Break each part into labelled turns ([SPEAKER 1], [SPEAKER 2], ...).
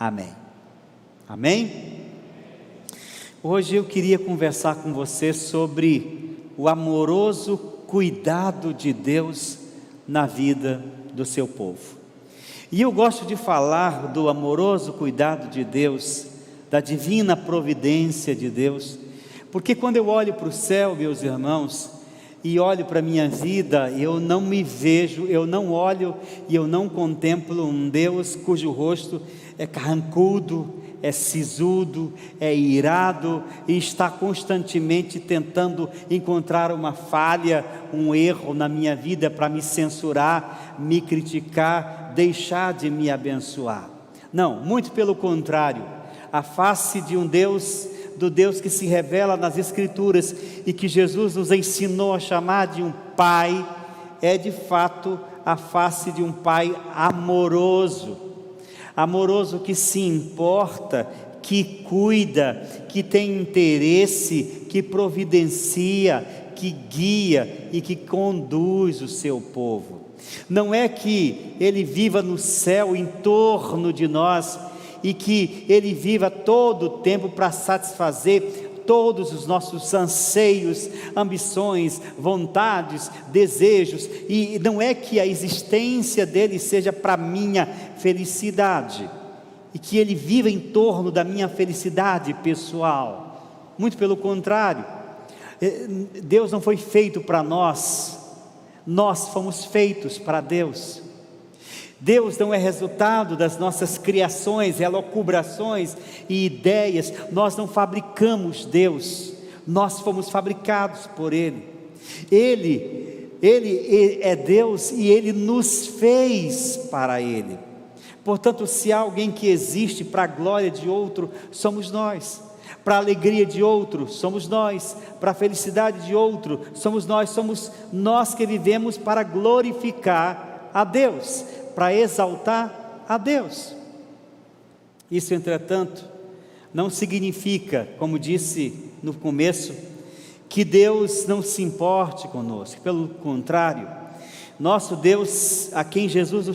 [SPEAKER 1] Amém. Amém? Hoje eu queria conversar com você sobre o amoroso cuidado de Deus na vida do seu povo. E eu gosto de falar do amoroso cuidado de Deus, da divina providência de Deus, porque quando eu olho para o céu, meus irmãos, e olho para a minha vida, eu não me vejo, eu não olho e eu não contemplo um Deus cujo rosto é carrancudo, é sisudo, é irado e está constantemente tentando encontrar uma falha, um erro na minha vida para me censurar, me criticar, deixar de me abençoar. Não, muito pelo contrário, a face de um Deus, do Deus que se revela nas Escrituras e que Jesus nos ensinou a chamar de um Pai, é de fato a face de um Pai amoroso, amoroso que se importa, que cuida, que tem interesse, que providencia, que guia e que conduz o seu povo. Não é que Ele viva no céu em torno de nós e que Ele viva todo o tempo para satisfazer todos os nossos anseios, ambições, vontades, desejos, e não é que a existência dele seja para minha felicidade, e que ele viva em torno da minha felicidade pessoal. Muito pelo contrário, Deus não foi feito para nós, nós fomos feitos para Deus. Deus não é resultado das nossas criações, elucubrações e ideias. Nós não fabricamos Deus, nós fomos fabricados por Ele. Ele é Deus e Ele nos fez para Ele. Portanto, se há alguém que existe para a glória de outro, somos nós. Para a alegria de outro, somos nós. Para a felicidade de outro, somos nós que vivemos para glorificar a Deus, para exaltar a Deus. Isso, entretanto, não significa, como disse no começo, que Deus não se importe conosco. Pelo contrário, nosso Deus, a quem Jesus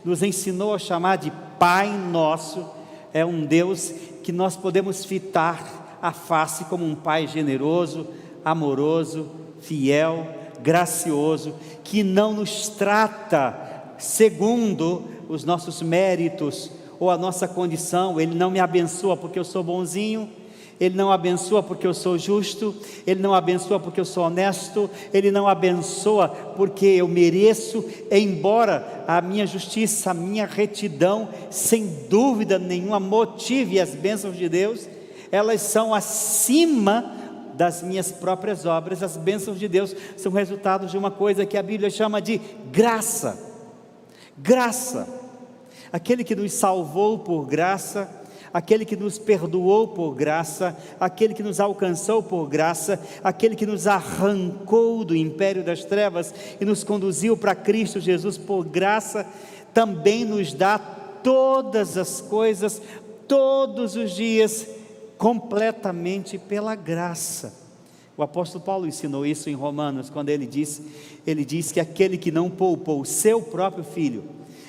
[SPEAKER 1] nos ensinou a chamar de Pai Nosso, é um Deus que nós podemos fitar a face como um Pai generoso, amoroso, fiel, gracioso, que não nos trata segundo os nossos méritos ou a nossa condição. Ele não me abençoa porque eu sou bonzinho, Ele não abençoa porque eu sou justo, Ele não abençoa porque eu sou honesto, Ele não abençoa porque eu mereço, embora a minha justiça, a minha retidão, sem dúvida nenhuma, motive as bênçãos de Deus. Elas são acima das minhas próprias obras. As bênçãos de Deus são resultados de uma coisa que a Bíblia chama de graça. Graça, aquele que nos salvou por graça, aquele que nos perdoou por graça, aquele que nos alcançou por graça, aquele que nos arrancou do império das trevas e nos conduziu para Cristo Jesus por graça, também nos dá todas as coisas, todos os dias, completamente pela graça. O apóstolo Paulo ensinou isso em Romanos, quando ele diz que aquele que não poupou o seu próprio filho,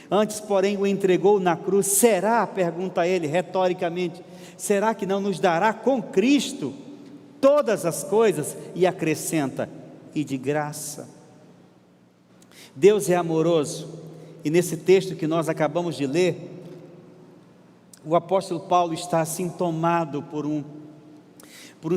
[SPEAKER 1] antes porém o entregou na cruz, será, pergunta ele retoricamente, será que não nos dará com Cristo todas as coisas? E acrescenta, e de graça. Deus é amoroso, e nesse texto que nós acabamos de ler, o apóstolo Paulo está assim tomado por um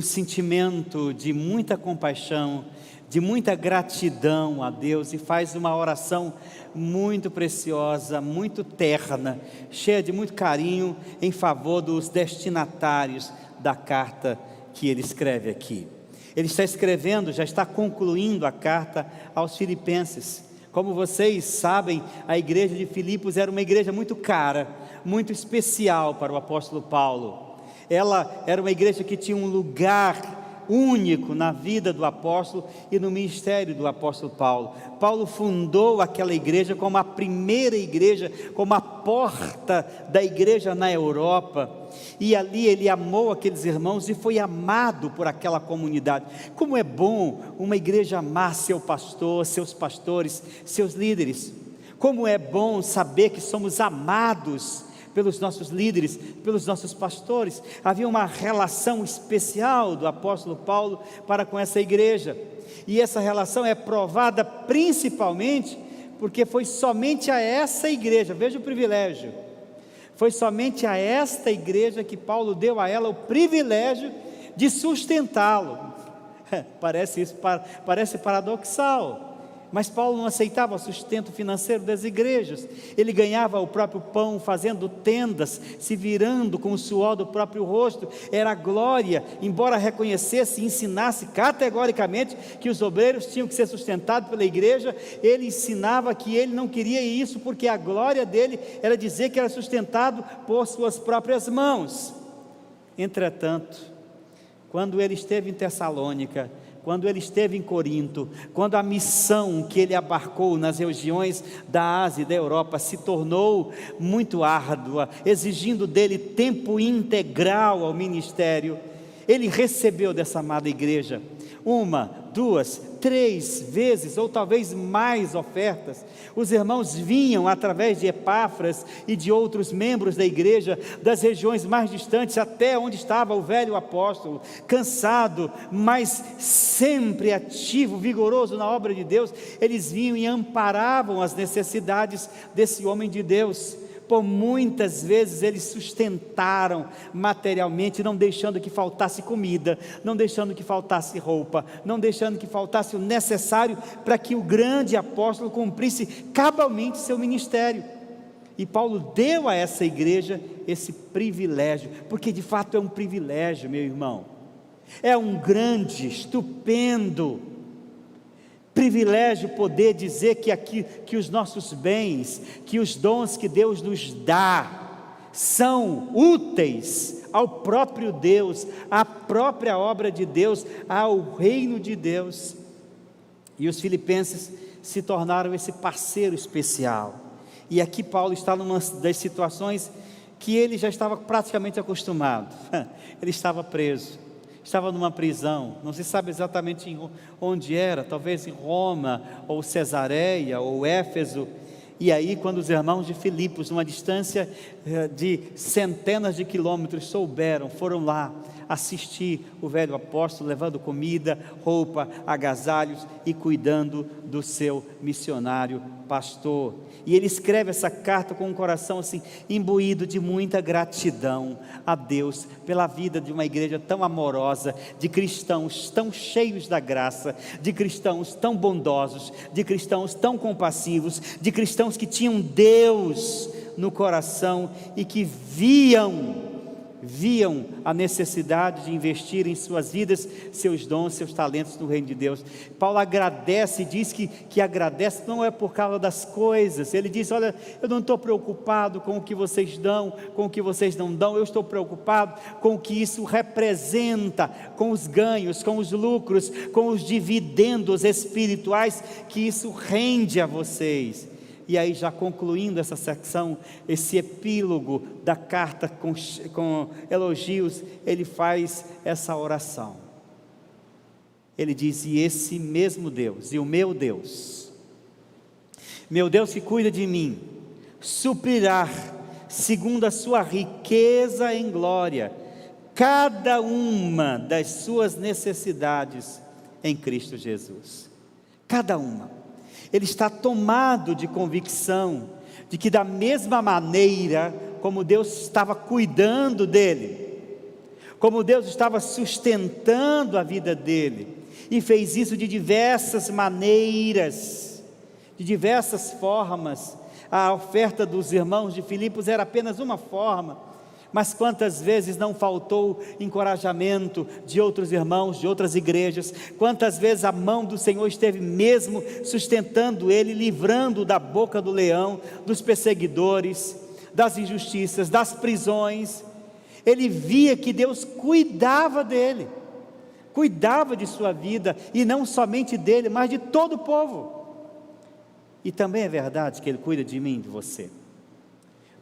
[SPEAKER 1] sentimento de muita compaixão, de muita gratidão a Deus, e faz uma oração muito preciosa, muito terna, cheia de muito carinho em favor dos destinatários da carta que ele escreve aqui. Ele está escrevendo, já está concluindo a carta aos Filipenses. Como vocês sabem, a igreja de Filipos era uma igreja muito cara, muito especial para o apóstolo Paulo. Ela era uma igreja que tinha um lugar único na vida do apóstolo e no ministério do apóstolo Paulo. Paulo fundou aquela igreja como a primeira igreja, como a porta da igreja na Europa, e ali ele amou aqueles irmãos e foi amado por aquela comunidade. Como é bom uma igreja amar seu pastor, seus pastores, seus líderes. Como é bom saber que somos amados pelos nossos líderes, pelos nossos pastores. Havia uma relação especial do apóstolo Paulo para com essa igreja, e essa relação é provada principalmente porque foi somente a essa igreja, veja o privilégio, foi somente a esta igreja que Paulo deu a ela o privilégio de sustentá-lo. Parece paradoxal, mas Paulo não aceitava o sustento financeiro das igrejas. Ele ganhava o próprio pão fazendo tendas, se virando com o suor do próprio rosto. Era glória, embora reconhecesse e ensinasse categoricamente que os obreiros tinham que ser sustentados pela igreja. Ele ensinava que ele não queria isso, porque a glória dele era dizer que era sustentado por suas próprias mãos. Entretanto, quando ele esteve em Tessalônica, quando ele esteve em Corinto, quando a missão que ele abarcou nas regiões da Ásia e da Europa se tornou muito árdua, exigindo dele tempo integral ao ministério, ele recebeu dessa amada igreja 1, 2, 3 vezes, ou talvez mais ofertas. Os irmãos vinham através de Epáfras e de outros membros da igreja, das regiões mais distantes, até onde estava o velho apóstolo, cansado, mas sempre ativo, vigoroso na obra de Deus. Eles vinham e amparavam as necessidades desse homem de Deus. Por muitas vezes eles sustentaram materialmente, não deixando que faltasse comida, não deixando que faltasse roupa, não deixando que faltasse o necessário para que o grande apóstolo cumprisse cabalmente seu ministério. E Paulo deu a essa igreja esse privilégio, porque de fato é um privilégio, meu irmão, é um grande, estupendo privilégio poder dizer que os nossos bens, que os dons que Deus nos dá, são úteis ao próprio Deus, à própria obra de Deus, ao reino de Deus. E os filipenses se tornaram esse parceiro especial. E aqui Paulo está numa das situações que ele já estava praticamente acostumado. Ele estava preso, estava numa prisão, não se sabe exatamente onde era, talvez em Roma, ou Cesareia, ou Éfeso. E aí, quando os irmãos de Filipos, numa distância de centenas de quilômetros, foram lá assistir o velho apóstolo, levando comida, roupa, agasalhos e cuidando do seu missionário pastor. E ele escreve essa carta com um coração assim, imbuído de muita gratidão a Deus pela vida de uma igreja tão amorosa, de cristãos tão cheios da graça, de cristãos tão bondosos, de cristãos tão compassivos, de cristãos que tinham Deus no coração e que viam a necessidade de investir em suas vidas, seus dons, seus talentos no reino de Deus. Paulo agradece e diz que agradece não é por causa das coisas. Ele diz: olha, eu não estou preocupado com o que vocês dão, com o que vocês não dão, eu estou preocupado com o que isso representa, com os ganhos, com os lucros, com os dividendos espirituais que isso rende a vocês. E aí, já concluindo essa secção, esse epílogo da carta com elogios, ele faz essa oração. Ele diz: e esse mesmo Deus, e o meu Deus que cuida de mim, suprirá, segundo a sua riqueza em glória, cada uma das suas necessidades em Cristo Jesus. Cada uma. Ele está tomado de convicção de que, da mesma maneira como Deus estava cuidando dele, como Deus estava sustentando a vida dele, e fez isso de diversas maneiras, de diversas formas. A oferta dos irmãos de Filipos era apenas uma forma, mas quantas vezes não faltou encorajamento de outros irmãos, de outras igrejas, quantas vezes a mão do Senhor esteve mesmo sustentando ele, livrando-o da boca do leão, dos perseguidores, das injustiças, das prisões. Ele via que Deus cuidava dele, cuidava de sua vida, e não somente dele, mas de todo o povo. E também é verdade que Ele cuida de mim e de você.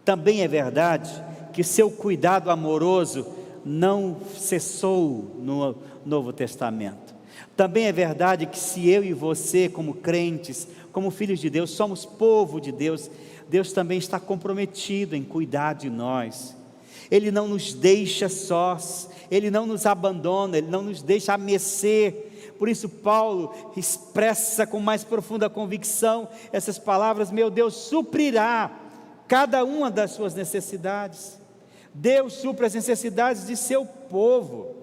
[SPEAKER 1] Também é verdade que seu cuidado amoroso não cessou no Novo Testamento. Também é verdade que se eu e você, como crentes, como filhos de Deus, somos povo de Deus, Deus também está comprometido em cuidar de nós. Ele não nos deixa sós, Ele não nos abandona, Ele não nos deixa a mercê. Por isso Paulo expressa com mais profunda convicção essas palavras: meu Deus suprirá cada uma das suas necessidades. Deus supre as necessidades de seu povo.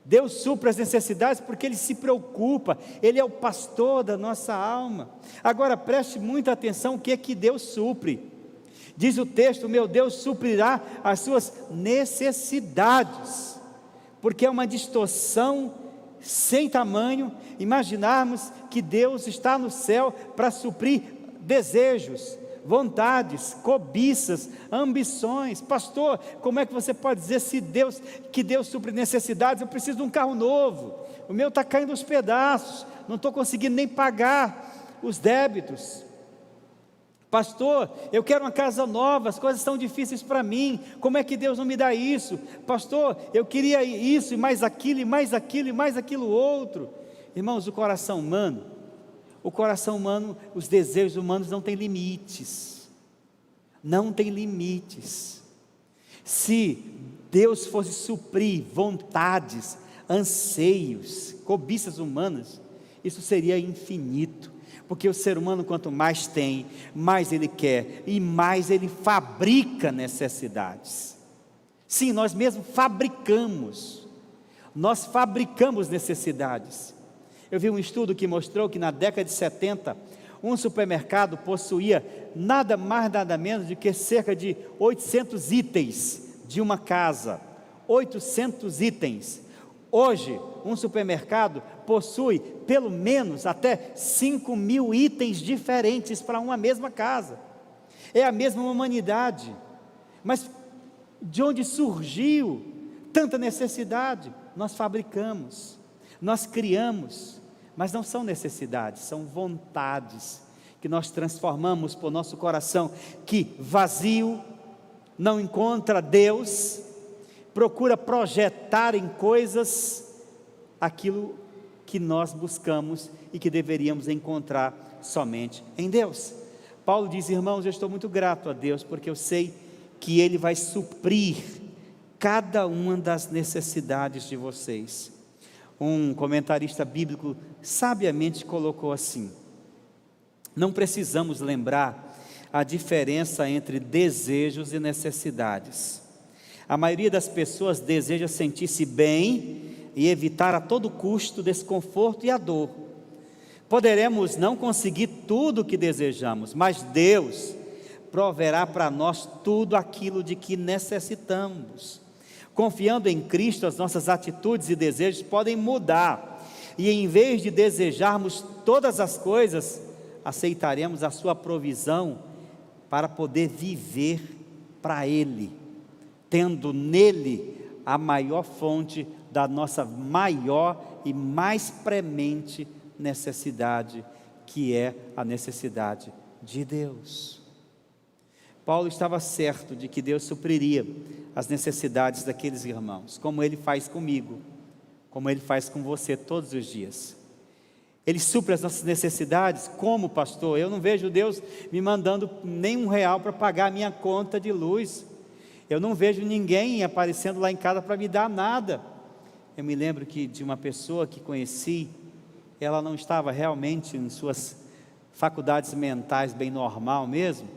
[SPEAKER 1] Deus supre as necessidades porque Ele se preocupa, Ele é o pastor da nossa alma. Agora preste muita atenção o que é que Deus supre. Diz o texto: meu Deus suprirá as suas necessidades, porque é uma distorção sem tamanho imaginarmos que Deus está no céu para suprir desejos, vontades, cobiças, ambições. Pastor, como é que você pode dizer que Deus supre necessidades? Eu preciso de um carro novo, o meu está caindo aos pedaços, não estou conseguindo nem pagar os débitos. Pastor, eu quero uma casa nova, as coisas estão difíceis para mim, como é que Deus não me dá isso? Pastor, eu queria isso, e mais aquilo, e mais aquilo, e mais aquilo outro. Irmãos, o coração humano, os desejos humanos não têm limites, não tem limites. Se Deus fosse suprir vontades, anseios, cobiças humanas, isso seria infinito. Porque o ser humano, quanto mais tem, mais ele quer e mais ele fabrica necessidades. Sim, nós mesmos fabricamos necessidades. Eu vi um estudo que mostrou que na década de 70, um supermercado possuía nada mais, nada menos do que cerca de 800 itens de uma casa. 800 itens. Hoje, um supermercado possui pelo menos até 5.000 itens diferentes para uma mesma casa. É a mesma humanidade. Mas de onde surgiu tanta necessidade? Nós fabricamos, nós criamos, mas não são necessidades, são vontades que nós transformamos por nosso coração, que vazio, não encontra Deus, procura projetar em coisas aquilo que nós buscamos e que deveríamos encontrar somente em Deus. Paulo diz: irmãos, eu estou muito grato a Deus, porque eu sei que Ele vai suprir cada uma das necessidades de vocês. Um comentarista bíblico sabiamente colocou assim: não precisamos lembrar a diferença entre desejos e necessidades. A maioria das pessoas deseja sentir-se bem e evitar a todo custo o desconforto e a dor. Poderemos não conseguir tudo o que desejamos, mas Deus proverá para nós tudo aquilo de que necessitamos. Confiando em Cristo, as nossas atitudes e desejos podem mudar, e em vez de desejarmos todas as coisas, aceitaremos a sua provisão para poder viver para Ele, tendo nele a maior fonte da nossa maior e mais premente necessidade, que é a necessidade de Deus. Paulo estava certo de que Deus supriria as necessidades daqueles irmãos, como Ele faz comigo, como Ele faz com você todos os dias. Ele supre as nossas necessidades. Como, pastor? Eu não vejo Deus me mandando nem R$1 para pagar a minha conta de luz. Eu não vejo ninguém aparecendo lá em casa para me dar nada. Eu me lembro de uma pessoa que conheci, ela não estava realmente em suas faculdades mentais bem normal mesmo,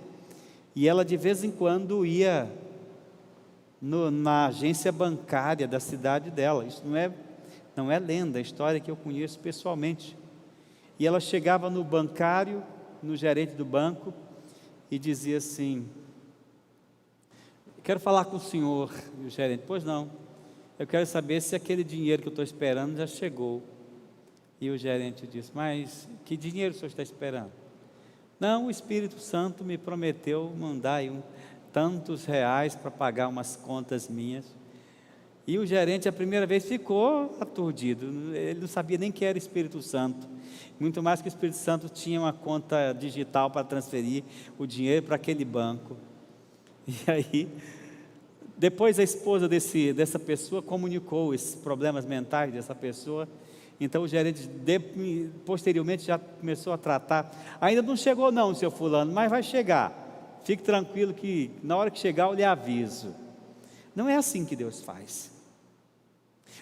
[SPEAKER 1] e ela de vez em quando ia na agência bancária da cidade dela. Isso não é lenda, é história que eu conheço pessoalmente. E ela chegava no bancário, no gerente do banco, e dizia assim: quero falar com o senhor. E o gerente: pois não, eu quero saber se aquele dinheiro que eu estou esperando já chegou. E o gerente disse: mas que dinheiro o senhor está esperando? Não, o Espírito Santo me prometeu mandar aí tantos reais para pagar umas contas minhas. E o gerente, a primeira vez, ficou aturdido. Ele não sabia nem que era Espírito Santo, muito mais que o Espírito Santo tinha uma conta digital para transferir o dinheiro para aquele banco. E aí, depois a esposa dessa pessoa comunicou esses problemas mentais dessa pessoa, Então o gerente posteriormente já começou a tratar, ainda não chegou não, seu fulano, mas vai chegar, fique tranquilo que na hora que chegar eu lhe aviso. Não é assim que Deus faz.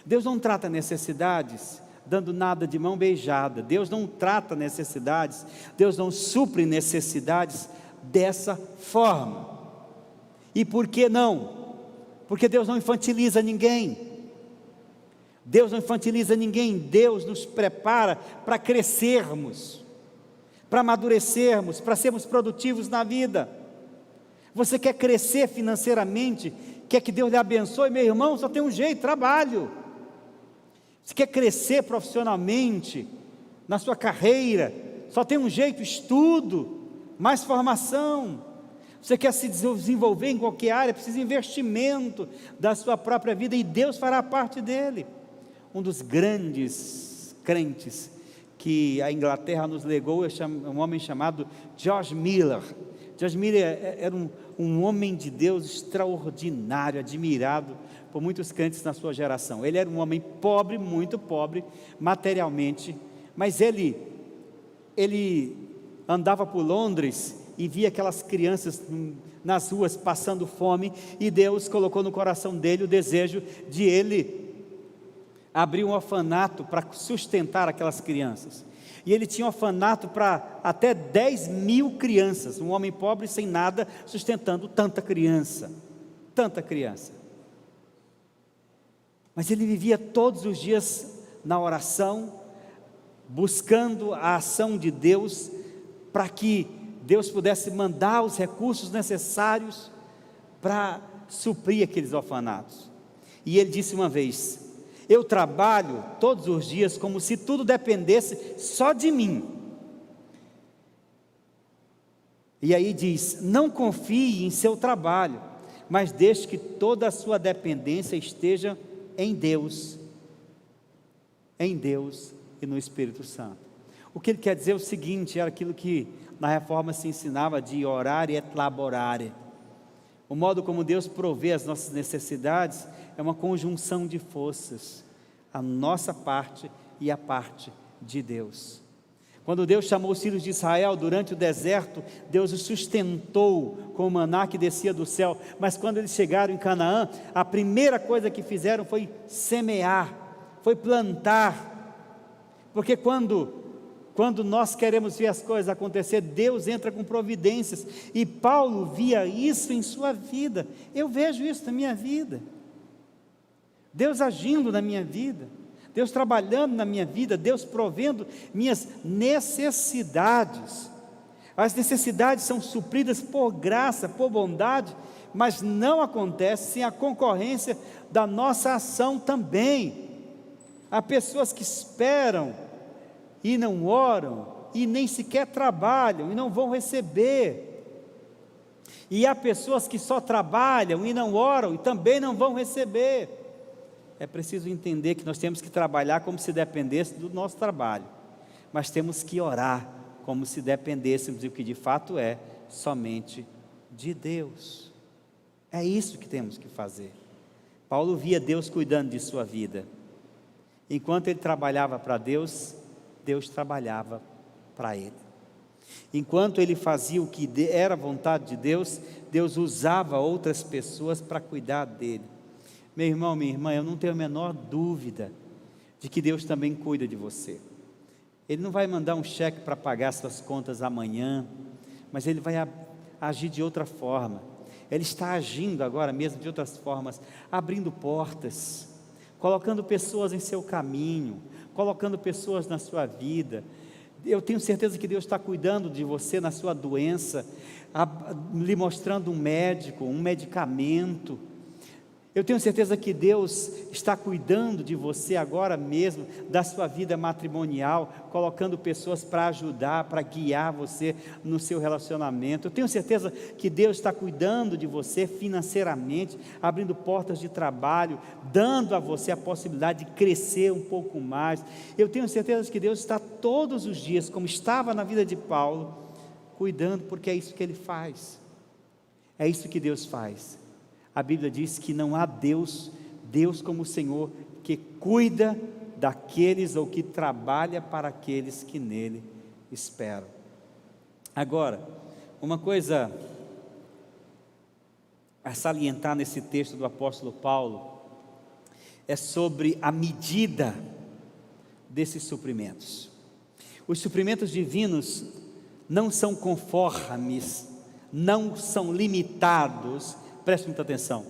[SPEAKER 1] Deus não trata necessidades dando nada de mão beijada. Deus não trata necessidades, Deus não supre necessidades dessa forma. E por que não? Porque Deus não infantiliza ninguém. Deus não infantiliza ninguém. Deus nos prepara para crescermos, para amadurecermos, para sermos produtivos na vida. Você quer crescer financeiramente? Quer que Deus lhe abençoe? Meu irmão, só tem um jeito: trabalho. Você quer crescer profissionalmente, na sua carreira? Só tem um jeito: estudo, mais formação. Você quer se desenvolver em qualquer área? Precisa de investimento da sua própria vida, e Deus fará parte dele. Um dos grandes crentes que a Inglaterra nos legou é um homem chamado George Miller. George Miller era um homem de Deus extraordinário, admirado por muitos crentes na sua geração. Ele era um homem pobre, muito pobre, materialmente, mas ele andava por Londres e via aquelas crianças nas ruas passando fome, e Deus colocou no coração dele o desejo de ele abrir um orfanato para sustentar aquelas crianças. E ele tinha um orfanato para até 10.000 crianças, um homem pobre sem nada, sustentando tanta criança. Mas ele vivia todos os dias na oração, buscando a ação de Deus, para que Deus pudesse mandar os recursos necessários para suprir aqueles orfanatos. E ele disse uma vez: eu trabalho todos os dias como se tudo dependesse só de mim. E aí diz: não confie em seu trabalho, mas deixe que toda a sua dependência esteja em Deus e no Espírito Santo. O que ele quer dizer é o seguinte: era aquilo que na Reforma se ensinava de orar et laborare. O modo como Deus provê as nossas necessidades é uma conjunção de forças, a nossa parte e a parte de Deus. Quando Deus chamou os filhos de Israel durante o deserto, Deus os sustentou com o maná que descia do céu. Mas quando eles chegaram em Canaã, a primeira coisa que fizeram foi semear, foi plantar. Porque quando nós queremos ver as coisas acontecer, Deus entra com providências. E Paulo via isso em sua vida. Eu vejo isso na minha vida. Deus agindo na minha vida, Deus trabalhando na minha vida, Deus provendo minhas necessidades. As necessidades são supridas por graça, por bondade, mas não acontece sem a concorrência da nossa ação também. Há pessoas que esperam e não oram, e nem sequer trabalham e não vão receber. E há pessoas que só trabalham e não oram e também não vão receber. É preciso entender que nós temos que trabalhar como se dependesse do nosso trabalho, mas temos que orar como se dependêssemos, e o que de fato é, somente de Deus. É isso que temos que fazer. Paulo via Deus cuidando de sua vida. Enquanto ele trabalhava para Deus, Deus trabalhava para ele. Enquanto ele fazia o que era a vontade de Deus, Deus usava outras pessoas para cuidar dele. Meu irmão, minha irmã, eu não tenho a menor dúvida de que Deus também cuida de você. Ele não vai mandar um cheque para pagar suas contas amanhã, mas Ele vai agir de outra forma. Ele está agindo agora mesmo de outras formas, abrindo portas, colocando pessoas em seu caminho, colocando pessoas na sua vida. Eu tenho certeza que Deus está cuidando de você na sua doença, lhe mostrando um médico, um medicamento. Eu tenho certeza que Deus está cuidando de você agora mesmo, da sua vida matrimonial, colocando pessoas para ajudar, para guiar você no seu relacionamento. Eu tenho certeza que Deus está cuidando de você financeiramente, abrindo portas de trabalho, dando a você a possibilidade de crescer um pouco mais. Eu tenho certeza que Deus está todos os dias, como estava na vida de Paulo, cuidando, porque é isso que Ele faz. É isso que Deus faz. A Bíblia diz que não há Deus como o Senhor, que cuida daqueles ou que trabalha para aqueles que nele esperam. Agora, uma coisa a salientar nesse texto do apóstolo Paulo é sobre a medida desses suprimentos. Os suprimentos divinos não são conformes, não são limitados, preste muita atenção,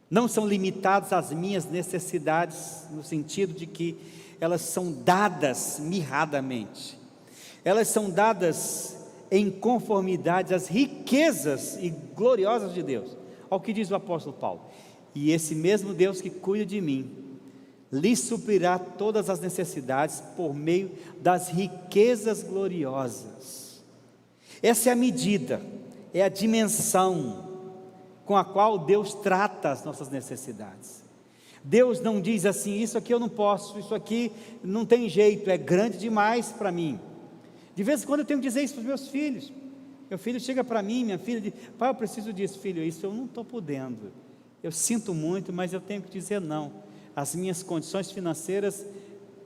[SPEAKER 1] não são limitados às minhas necessidades, no sentido de que elas são dadas mirradamente, elas são dadas em conformidade às riquezas e gloriosas de Deus. Olha o que diz o apóstolo Paulo: e esse mesmo Deus que cuida de mim, lhe suprirá todas as necessidades por meio das riquezas gloriosas. Essa é a medida, é a dimensão com a qual Deus trata as nossas necessidades. Deus não diz assim: isso aqui eu não posso, isso aqui não tem jeito, é grande demais para mim. De vez em quando eu tenho que dizer isso para os meus filhos. Meu filho chega para mim, minha filha diz: pai, eu preciso disso. Filho, isso eu não estou podendo, eu sinto muito, mas eu tenho que dizer não. As minhas condições financeiras,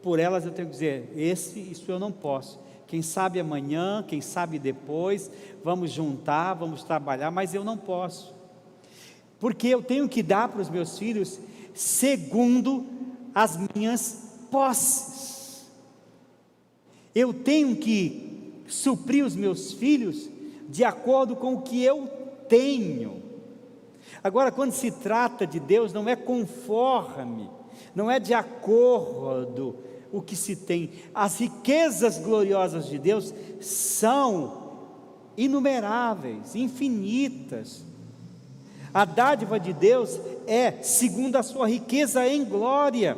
[SPEAKER 1] por elas eu tenho que dizer: isso eu não posso. Quem sabe amanhã, quem sabe depois, vamos juntar, vamos trabalhar, mas eu não posso. Porque eu tenho que dar para os meus filhos segundo as minhas posses. Eu tenho que suprir os meus filhos de acordo com o que eu tenho. Agora, quando se trata de Deus, não é conforme, não é de acordo o que se tem. As riquezas gloriosas de Deus são inumeráveis, infinitas. A dádiva de Deus é segundo a sua riqueza em glória.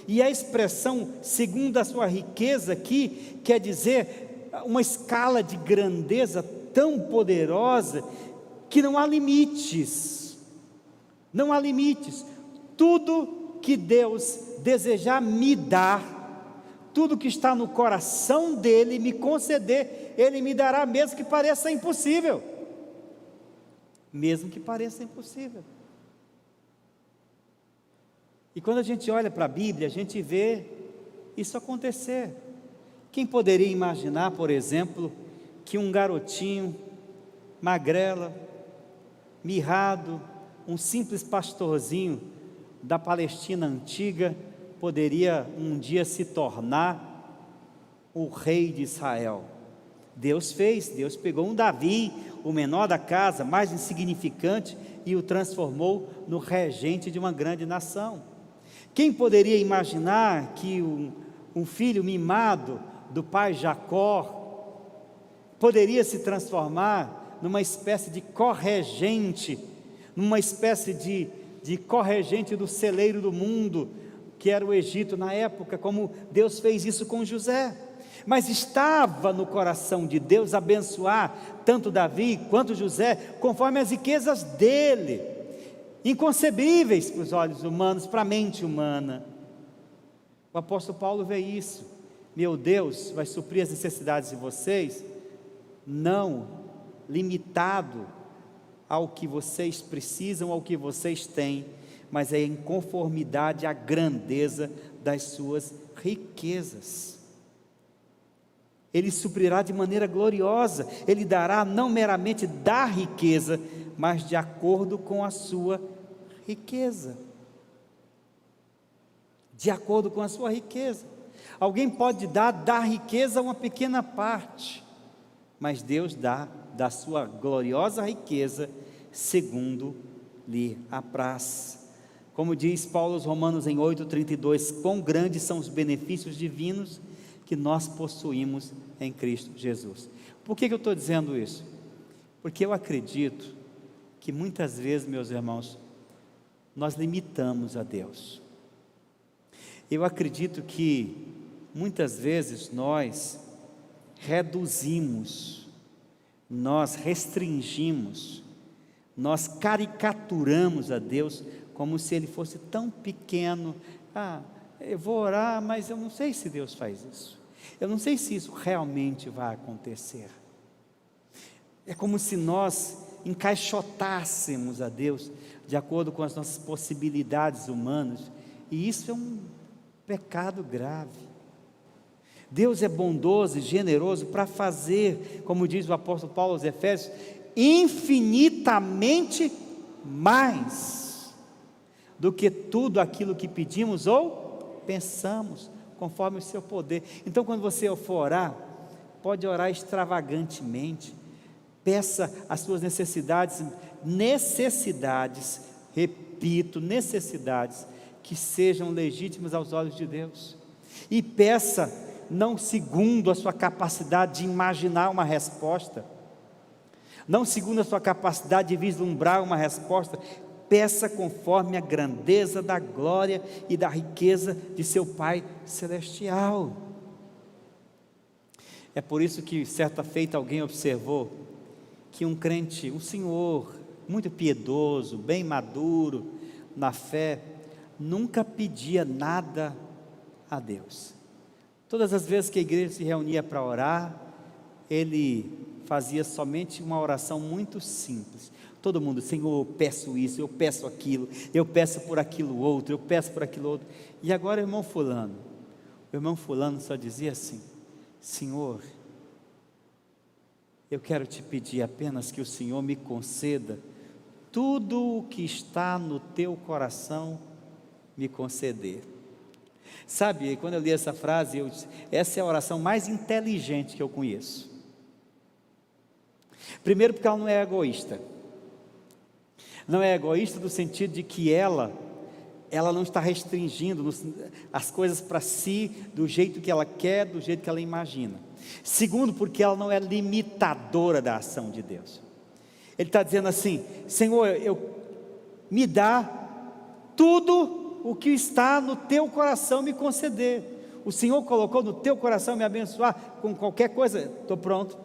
[SPEAKER 1] E a expressão segundo a sua riqueza aqui quer dizer uma escala de grandeza tão poderosa que não há limites. Não há limites. Tudo que Deus desejar me dar, tudo que está no coração dele me conceder, ele me dará, mesmo que pareça impossível. Mesmo que pareça impossível. E quando a gente olha para a Bíblia, a gente vê isso acontecer. Quem poderia imaginar, por exemplo, que um garotinho, magrela, mirrado, um simples pastorzinho da Palestina antiga, poderia um dia se tornar o rei de Israel? Deus fez, Deus pegou um Davi, o menor da casa, mais insignificante, e o transformou no regente de uma grande nação. Quem poderia imaginar que um filho mimado do pai Jacó poderia se transformar numa espécie de corregente, numa espécie de corregente do celeiro do mundo, que era o Egito na época, como Deus fez isso com José? Mas estava no coração de Deus abençoar tanto Davi quanto José, conforme as riquezas dele, inconcebíveis para os olhos humanos, para a mente humana. O apóstolo Paulo vê isso: meu Deus vai suprir as necessidades de vocês, não limitado ao que vocês precisam, ao que vocês têm, mas é em conformidade à grandeza das suas riquezas. Ele suprirá de maneira gloriosa, ele dará não meramente da riqueza, mas de acordo com a sua riqueza. De acordo com a sua riqueza. Alguém pode dar da riqueza uma pequena parte, mas Deus dá da sua gloriosa riqueza segundo lhe apraz. Como diz Paulo aos Romanos em 8:32, quão grandes são os benefícios divinos que nós possuímos em Cristo Jesus. Por que eu estou dizendo isso? Porque eu acredito que muitas vezes, meus irmãos, nós limitamos a Deus. Eu acredito que muitas vezes nós reduzimos, nós restringimos, nós caricaturamos a Deus como se Ele fosse tão pequeno. Eu vou orar, mas eu não sei se Deus faz isso. Eu não sei se isso realmente vai acontecer. É como se nós encaixotássemos a Deus de acordo com as nossas possibilidades humanas, e isso pecado grave. Deus é bondoso e generoso para fazer, como diz o apóstolo Paulo aos Efésios, infinitamente mais do que tudo aquilo que pedimos ou pensamos, conforme o seu poder. Então, quando você for orar, pode orar extravagantemente, peça as suas necessidades, repito, necessidades que sejam legítimas aos olhos de Deus, e peça não segundo a sua capacidade de imaginar uma resposta, não segundo a sua capacidade de vislumbrar uma resposta, peça conforme a grandeza da glória e da riqueza de seu Pai Celestial. É por isso que certa feita alguém observou que um crente, um senhor muito piedoso, bem maduro na fé, nunca pedia nada a Deus. Todas as vezes que a igreja se reunia para orar, ele fazia somente uma oração muito simples. Todo mundo, Senhor, eu peço isso, eu peço aquilo, eu peço por aquilo outro, eu peço por aquilo outro. E agora o irmão fulano só dizia assim: Senhor, eu quero te pedir apenas que o Senhor me conceda tudo o que está no teu coração me conceder. Sabe, quando eu li essa frase, eu disse, essa é a oração mais inteligente que eu conheço. Primeiro porque ela não é egoísta. Não é egoísta no sentido de que ela não está restringindo as coisas para si, do jeito que ela quer, do jeito que ela imagina. Segundo, porque ela não é limitadora da ação de Deus. Ele está dizendo assim: Senhor, me dá tudo o que está no teu coração me conceder. O Senhor colocou no teu coração me abençoar com qualquer coisa, estou pronto,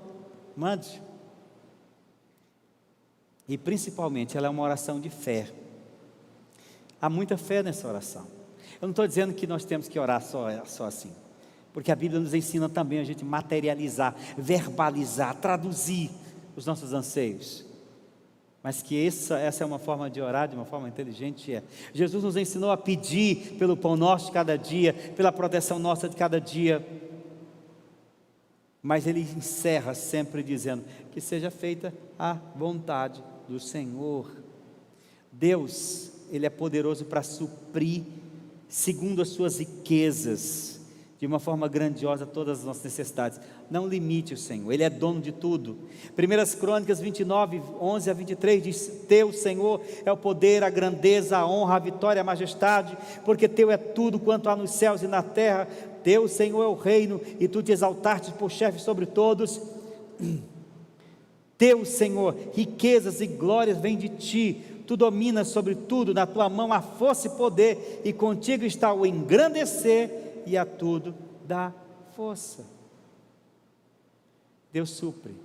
[SPEAKER 1] mande. E principalmente ela é uma oração de fé. Há muita fé nessa oração. Eu não estou dizendo que nós temos que orar só assim, porque a Bíblia nos ensina também a gente materializar, verbalizar, traduzir os nossos anseios. Mas que essa é uma forma de orar, de uma forma inteligente. Jesus nos ensinou a pedir pelo pão nosso de cada dia, pela proteção nossa de cada dia. Mas Ele encerra sempre dizendo que seja feita a vontade do Senhor. Deus, Ele é poderoso para suprir, segundo as suas riquezas, de uma forma grandiosa, todas as nossas necessidades. Não limite o Senhor, Ele é dono de tudo. 1 Crônicas 29, 11 a 23 diz: Teu, Senhor, é o poder, a grandeza, a honra, a vitória, a majestade, porque Teu é tudo quanto há nos céus e na terra. Teu, Senhor, é o reino, e Tu te exaltaste por chefe sobre todos. Teu, Senhor, riquezas e glórias vêm de Ti, Tu dominas sobre tudo, na Tua mão há força e poder, e contigo está o engrandecer, e a tudo dá força. Deus supre.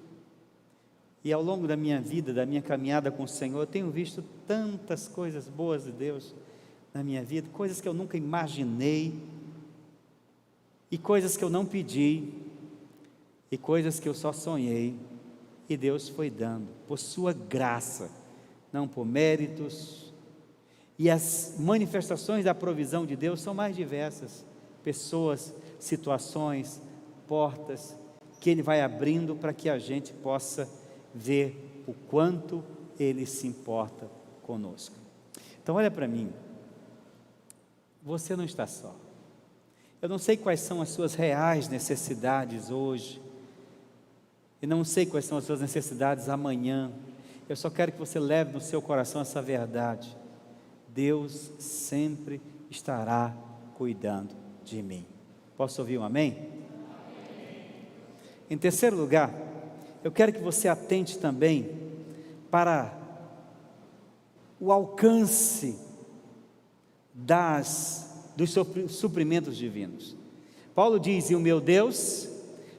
[SPEAKER 1] E ao longo da minha vida, da minha caminhada com o Senhor, eu tenho visto tantas coisas boas de Deus na minha vida, coisas que eu nunca imaginei, e coisas que eu não pedi, e coisas que eu só sonhei, e Deus foi dando, por sua graça, não por méritos. E as manifestações da provisão de Deus são mais diversas, pessoas, situações, portas, que Ele vai abrindo para que a gente possa ver o quanto Ele se importa conosco. Então olha para mim, você não está só. Eu não sei quais são as suas reais necessidades hoje, e não sei quais são as suas necessidades amanhã. Eu só quero que você leve no seu coração essa verdade: Deus sempre estará cuidando de mim. Posso ouvir um amém? Amém. Em terceiro lugar, eu quero que você atente também para o alcance dos suprimentos divinos. Paulo diz: e o meu Deus,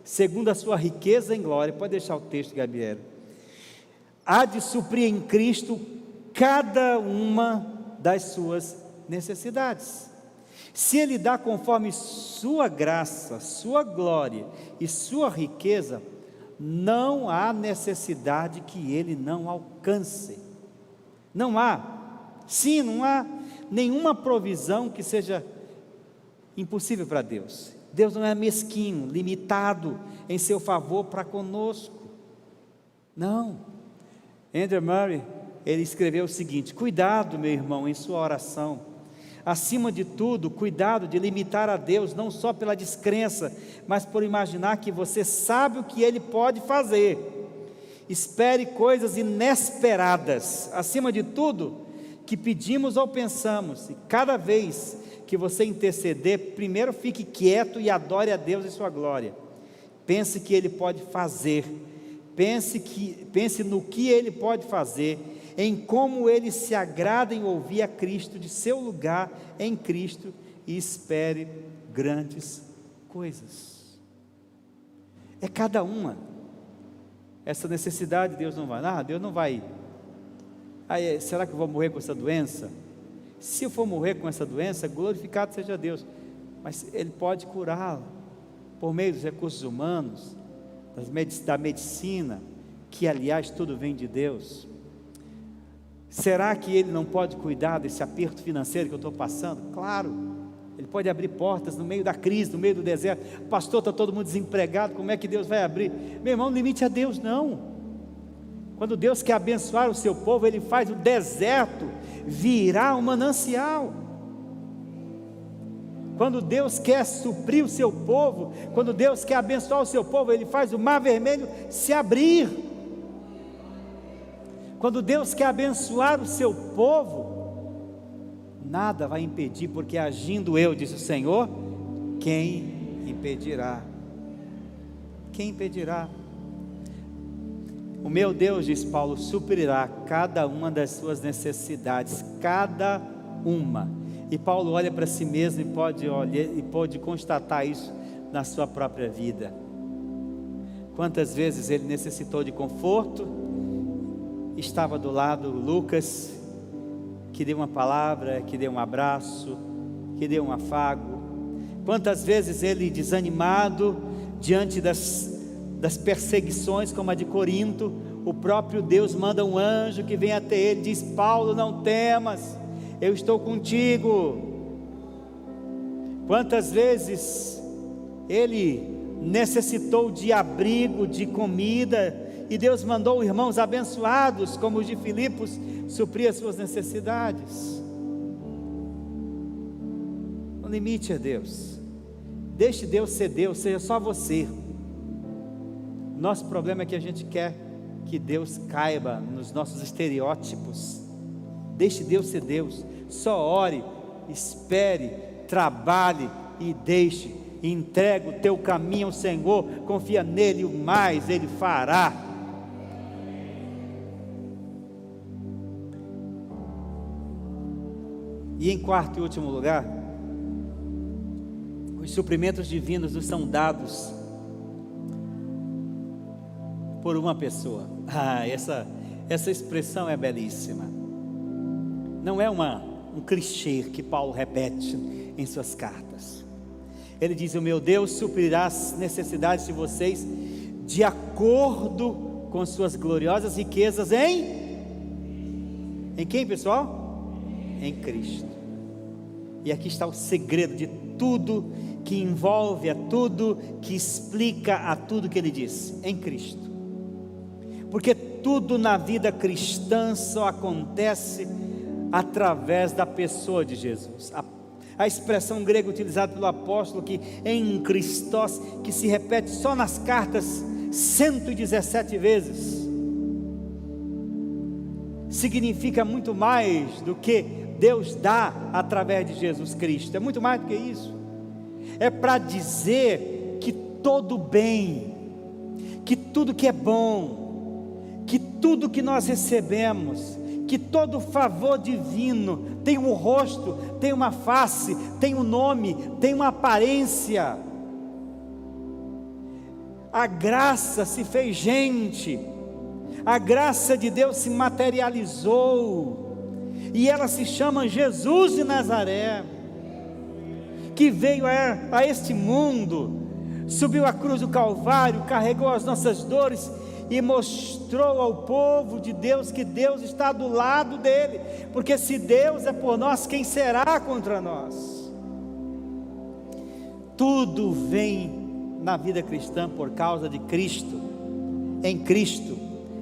[SPEAKER 1] segundo a sua riqueza em glória, pode deixar o texto, Gabriela, há de suprir em Cristo cada uma das suas necessidades. Se Ele dá conforme sua graça, sua glória e sua riqueza, não há necessidade que Ele não alcance. Não há nenhuma provisão que seja impossível para Deus. Deus não é mesquinho, limitado em seu favor para conosco. Não. Andrew Murray, ele escreveu o seguinte: cuidado, meu irmão, em sua oração. Acima de tudo, cuidado de limitar a Deus, não só pela descrença, mas por imaginar que você sabe o que Ele pode fazer. Espere coisas inesperadas. Acima de tudo, que pedimos ou pensamos, e cada vez que você interceder, primeiro fique quieto e adore a Deus em sua glória. Pense que Ele pode fazer, pense no que Ele pode fazer, em como Ele se agrada em ouvir a Cristo de seu lugar em Cristo, e espere grandes coisas. É cada uma. Essa necessidade Deus não vai, Deus não vai. Será que eu vou morrer com essa doença? Se eu for morrer com essa doença, glorificado seja Deus, mas Ele pode curá-la, por meio dos recursos humanos, da medicina, que aliás tudo vem de Deus. Será que Ele não pode cuidar desse aperto financeiro que eu estou passando? Claro, Ele pode abrir portas no meio da crise, no meio do deserto. Pastor, está todo mundo desempregado, como é que Deus vai abrir? Meu irmão, não limite a Deus não. Quando Deus quer abençoar o seu povo, Ele faz o deserto virar um manancial. Quando Deus quer suprir o seu povo, quando Deus quer abençoar o seu povo, Ele faz o mar vermelho se abrir. Quando Deus quer abençoar o seu povo, nada vai impedir, porque agindo eu, diz o Senhor, quem impedirá? Quem impedirá? O meu Deus, diz Paulo, suprirá cada uma das suas necessidades, cada uma. E Paulo olha para si mesmo e pode constatar isso na sua própria vida. Quantas vezes ele necessitou de conforto, estava do lado Lucas, que deu uma palavra, que deu um abraço, que deu um afago. Quantas vezes ele, desanimado, diante das perseguições como a de Corinto, o próprio Deus manda um anjo que vem até ele, diz: Paulo, não temas, eu estou contigo. Quantas vezes ele necessitou de abrigo, de comida, e Deus mandou irmãos abençoados, como os de Filipos, suprir as suas necessidades. Não limite a Deus, deixe Deus ser Deus, seja só você. Nosso problema é que a gente quer que Deus caiba nos nossos estereótipos. Deixe Deus ser Deus, só ore, espere, trabalhe e deixe, entrega o teu caminho ao Senhor, confia nele, o mais Ele fará. E em quarto e último lugar, os suprimentos divinos nos são dados por uma pessoa. Essa expressão é belíssima. Não é um clichê que Paulo repete em suas cartas. Ele diz: o meu Deus suprirá as necessidades de vocês de acordo com suas gloriosas riquezas em quem, pessoal? Em Cristo. E aqui está o segredo de tudo que envolve a tudo, que explica a tudo que ele diz: em Cristo. Porque tudo na vida cristã só acontece através da pessoa de Jesus. A expressão grega utilizada pelo apóstolo, que em Christos, que se repete só nas cartas 117 vezes, significa muito mais do que Deus dá através de Jesus Cristo. É muito mais do que isso. É para dizer que todo bem, que tudo que é bom, que tudo que nós recebemos, que todo favor divino tem um rosto, tem uma face, tem um nome, tem uma aparência. A graça se fez gente, a graça de Deus se materializou, e ela se chama Jesus de Nazaré, que veio a este mundo, subiu a cruz do Calvário, carregou as nossas dores e mostrou ao povo de Deus que Deus está do lado dele, porque se Deus é por nós, quem será contra nós? Tudo vem na vida cristã por causa de Cristo. Em Cristo,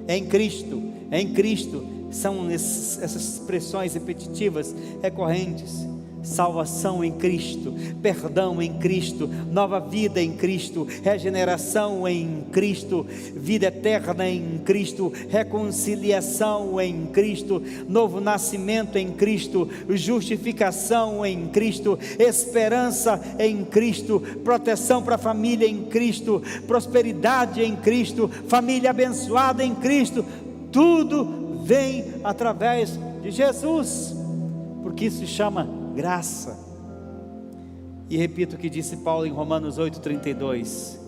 [SPEAKER 1] em Cristo, em Cristo. São essas expressões repetitivas, recorrentes. Salvação em Cristo, perdão em Cristo, nova vida em Cristo, regeneração em Cristo, vida eterna em Cristo, reconciliação em Cristo, novo nascimento em Cristo, justificação em Cristo, esperança em Cristo, proteção para a família em Cristo, prosperidade em Cristo, família abençoada em Cristo. Tudo vem através de Jesus, porque isso se chama graça. E repito o que disse Paulo em Romanos 8,32: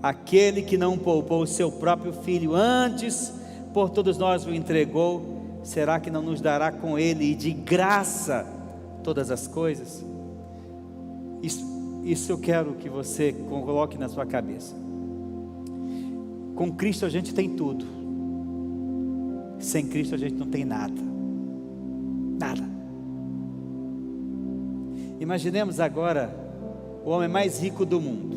[SPEAKER 1] aquele que não poupou o seu próprio filho, antes por todos nós o entregou, será que não nos dará com ele e de graça todas as coisas? Isso eu quero que você coloque na sua cabeça. Com Cristo a gente tem tudo, sem Cristo a gente não tem nada. Nada. Imaginemos agora o homem mais rico do mundo.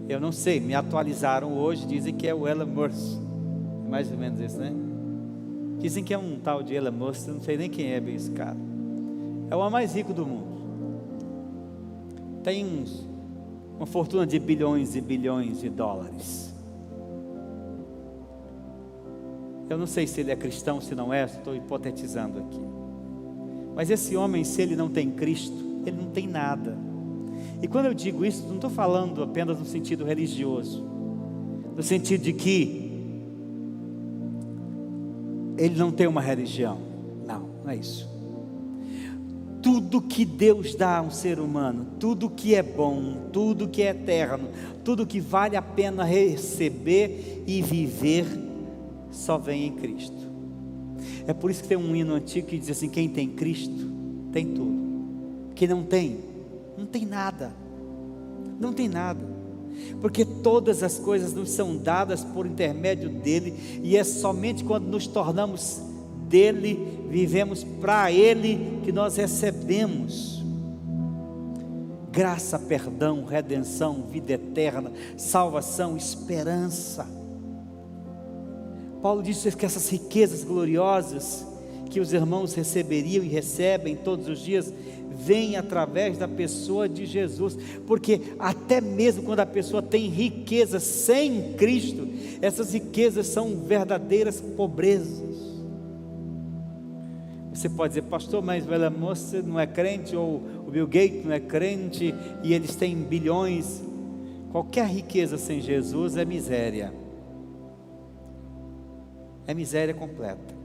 [SPEAKER 1] Eu não sei, me atualizaram hoje, dizem que é o Elon Musk. Mais ou menos isso, né? Dizem que é um tal de Elon Musk, eu não sei nem quem é bem esse cara. É o homem mais rico do mundo. Tem uma fortuna de bilhões e bilhões de dólares. Eu não sei se ele é cristão, se não é, estou hipotetizando aqui. Mas esse homem, se ele não tem Cristo, ele não tem nada. E quando eu digo isso, não estou falando apenas no sentido religioso, no sentido de que ele não tem uma religião. Não é isso. Tudo que Deus dá a um ser humano, tudo que é bom, tudo que é eterno, tudo que vale a pena receber e viver, só vem em Cristo. É por isso que tem um hino antigo que diz assim: quem tem Cristo, tem tudo. Quem não tem nada. Não tem nada. Porque todas as coisas nos são dadas por intermédio dele, e é somente quando nos tornamos dele, vivemos para ele, que nós recebemos graça, perdão, redenção, vida eterna, salvação, esperança. Paulo disse que essas riquezas gloriosas que os irmãos receberiam e recebem todos os dias, vêm através da pessoa de Jesus. Porque até mesmo quando a pessoa tem riqueza sem Cristo, essas riquezas são verdadeiras pobrezas. Você pode dizer: pastor, mas o Elon Musk não é crente, ou o Bill Gates não é crente, e eles têm bilhões. Qualquer riqueza sem Jesus é miséria. É miséria completa.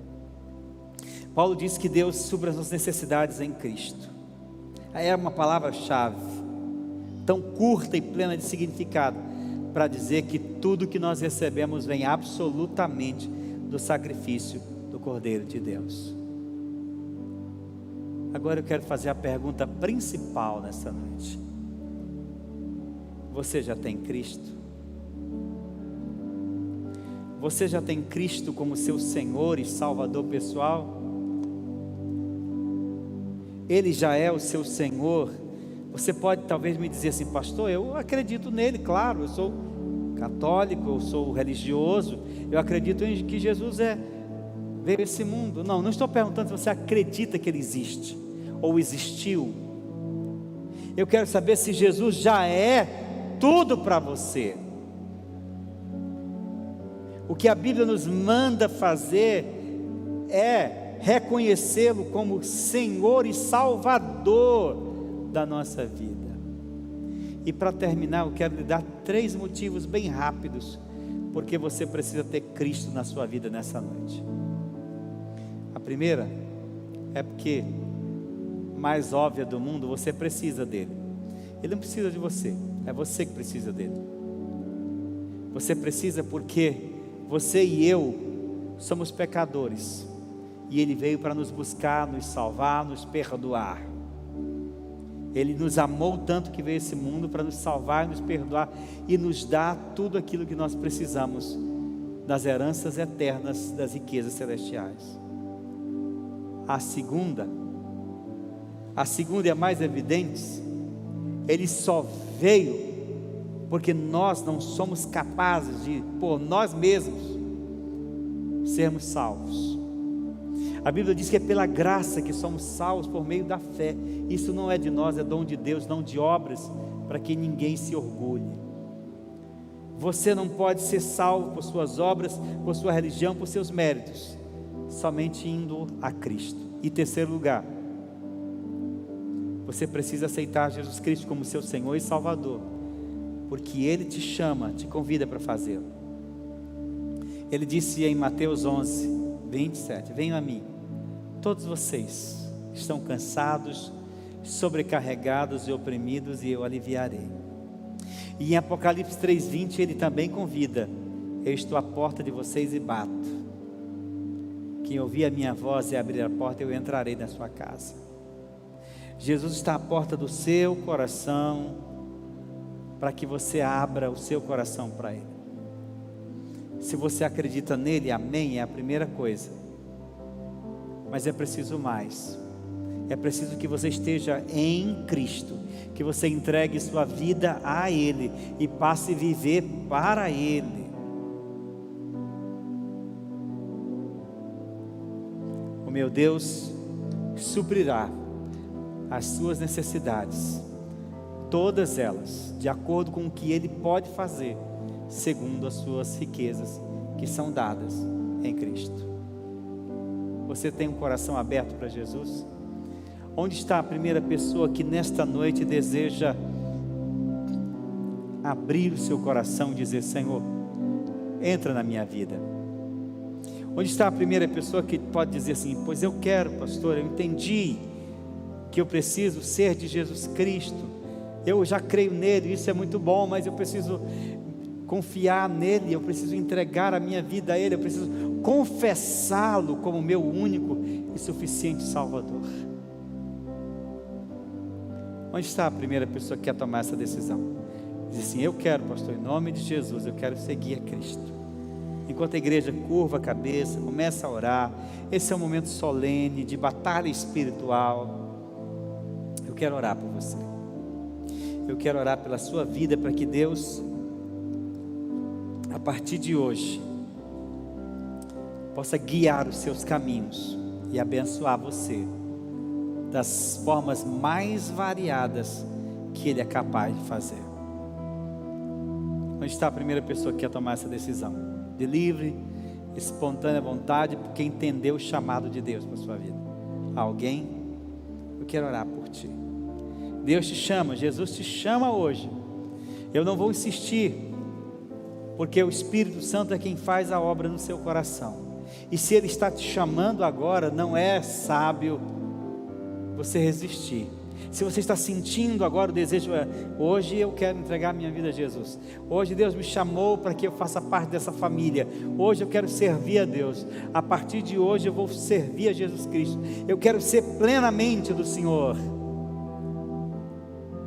[SPEAKER 1] Paulo diz que Deus supre as nossas necessidades em Cristo. É uma palavra-chave, tão curta e plena de significado, para dizer que tudo que nós recebemos vem absolutamente do sacrifício do Cordeiro de Deus. Agora eu quero fazer a pergunta principal nessa noite: você já tem Cristo? Você já tem Cristo como seu Senhor e Salvador pessoal? Ele já é o seu Senhor? Você pode talvez me dizer assim: pastor, eu acredito nele, claro, eu sou católico, eu sou religioso, eu acredito em que Jesus veio a esse mundo. Não estou perguntando se você acredita que ele existe, ou existiu. Eu quero saber se Jesus já é tudo para você. O que a Bíblia nos manda fazer é reconhecê-lo como Senhor e Salvador da nossa vida. E para terminar, eu quero lhe dar 3 motivos bem rápidos, porque você precisa ter Cristo na sua vida nessa noite. A primeira é porque, mais óbvia do mundo, você precisa dele. Ele não precisa de você, é você que precisa dele. Você precisa porque você e eu somos pecadores, e ele veio para nos buscar, nos salvar, nos perdoar. Ele nos amou tanto que veio a esse mundo para nos salvar, nos perdoar e nos dar tudo aquilo que nós precisamos das heranças eternas, das riquezas celestiais. A segunda e a mais evidente Ele só veio porque nós não somos capazes de, por nós mesmos, sermos salvos. A Bíblia diz que é pela graça que somos salvos por meio da fé. Isso não é de nós, é dom de Deus, não de obras, para que ninguém se orgulhe. Você não pode ser salvo por suas obras, por sua religião, por seus méritos, somente indo a Cristo. E terceiro lugar, você precisa aceitar Jesus Cristo como seu Senhor e Salvador, porque Ele te chama, te convida para fazê-lo. Ele disse em Mateus 11, 27, venham a mim, todos vocês estão cansados, sobrecarregados e oprimidos, e eu aliviarei. E em Apocalipse 3:20 Ele também convida, eu estou à porta de vocês e bato. Quem ouvir a minha voz e abrir a porta, eu entrarei na sua casa. Jesus está à porta do seu coração, para que você abra o seu coração para Ele. Se você acredita nele, amém, é a primeira coisa. Mas é preciso mais. É preciso que você esteja em Cristo, que você entregue sua vida a Ele e passe a viver para Ele. O meu Deus suprirá as suas necessidades, todas elas, de acordo com o que Ele pode fazer, segundo as suas riquezas, que são dadas em Cristo. Você tem um coração aberto para Jesus? Onde está a primeira pessoa que nesta noite deseja abrir o seu coração e dizer: Senhor, entra na minha vida? Onde está a primeira pessoa que pode dizer assim: pois eu quero, pastor, eu entendi que eu preciso ser de Jesus Cristo, eu já creio nele, isso é muito bom, mas eu preciso confiar nele, eu preciso entregar a minha vida a Ele, eu preciso confessá-lo como meu único e suficiente Salvador. Onde está a primeira pessoa que quer tomar essa decisão? Diz assim: eu quero, pastor, em nome de Jesus, eu quero seguir a Cristo. Enquanto a igreja curva a cabeça, começa a orar, esse é um momento solene, de batalha espiritual. Eu quero orar por você, eu quero orar pela sua vida, para que Deus, a partir de hoje, possa guiar os seus caminhos e abençoar você das formas mais variadas que Ele é capaz de fazer. Onde está a primeira pessoa que quer tomar essa decisão? De livre, espontânea vontade, porque entendeu o chamado de Deus para a sua vida. Alguém? Eu quero orar por ti. Deus te chama, Jesus te chama hoje. Eu não vou insistir, porque o Espírito Santo é quem faz a obra no seu coração. E se Ele está te chamando agora, não é sábio você resistir. Se você está sentindo agora o desejo, hoje eu quero entregar minha vida a Jesus, hoje Deus me chamou para que eu faça parte dessa família, hoje eu quero servir a Deus, a partir de hoje eu vou servir a Jesus Cristo, eu quero ser plenamente do Senhor.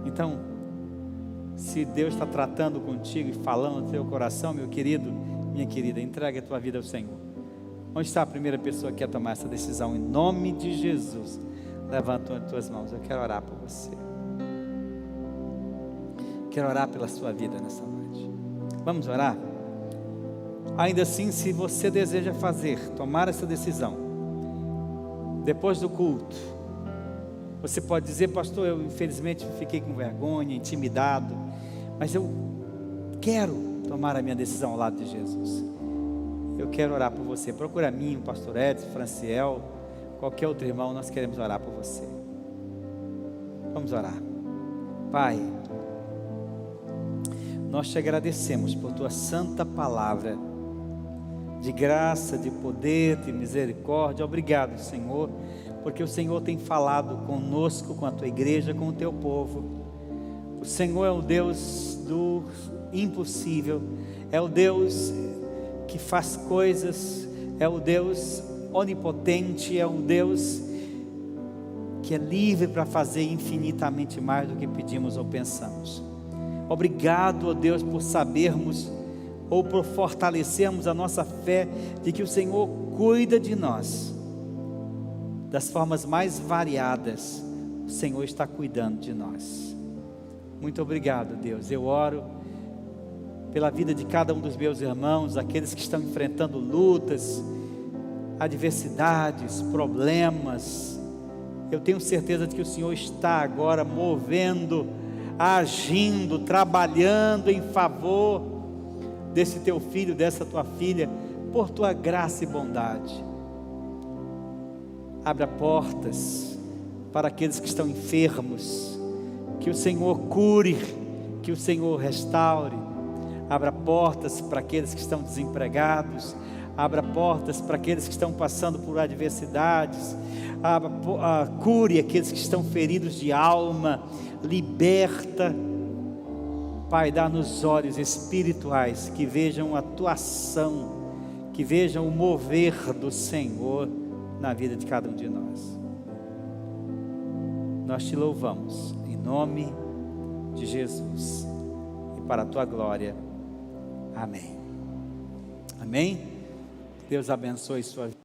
[SPEAKER 1] Então, se Deus está tratando contigo e falando no teu coração, meu querido, minha querida, entregue a tua vida ao Senhor. Onde está a primeira pessoa que quer tomar essa decisão? Em nome de Jesus, levanta as tuas mãos. Eu quero orar por você, quero orar pela sua vida nessa noite. Vamos orar? Ainda assim, se você deseja tomar essa decisão, depois do culto, você pode dizer: pastor, eu infelizmente fiquei com vergonha, intimidado, mas eu quero tomar a minha decisão ao lado de Jesus. Eu quero orar por você. Procura a mim, o pastor Edson, Franciel, qualquer outro irmão, nós queremos orar por você. Vamos orar. Pai, nós te agradecemos por tua santa palavra, de graça, de poder, de misericórdia. Obrigado, Senhor, porque o Senhor tem falado conosco, com a tua igreja, com o teu povo. O Senhor é o Deus do impossível, é o Deus que faz coisas, é o Deus onipotente, é o Deus que é livre para fazer infinitamente mais do que pedimos ou pensamos. Obrigado, ó Deus, por sabermos ou por fortalecermos a nossa fé de que o Senhor cuida de nós das formas mais variadas. O Senhor está cuidando de nós. Muito obrigado, Deus. Eu oro pela vida de cada um dos meus irmãos, aqueles que estão enfrentando lutas, adversidades, problemas. Eu tenho certeza de que o Senhor está agora movendo, agindo, trabalhando em favor desse teu filho, dessa tua filha, por tua graça e bondade. Abra portas para aqueles que estão enfermos, que o Senhor cure, que o Senhor restaure. Abra portas para aqueles que estão desempregados, abra portas para aqueles que estão passando por adversidades, cure aqueles que estão feridos de alma, liberta. Pai, dá-nos olhos espirituais que vejam a tua ação, que vejam o mover do Senhor na vida de cada um de nós. Nós te louvamos em nome de Jesus e para a tua glória. Amém. Amém. Deus abençoe sua vida.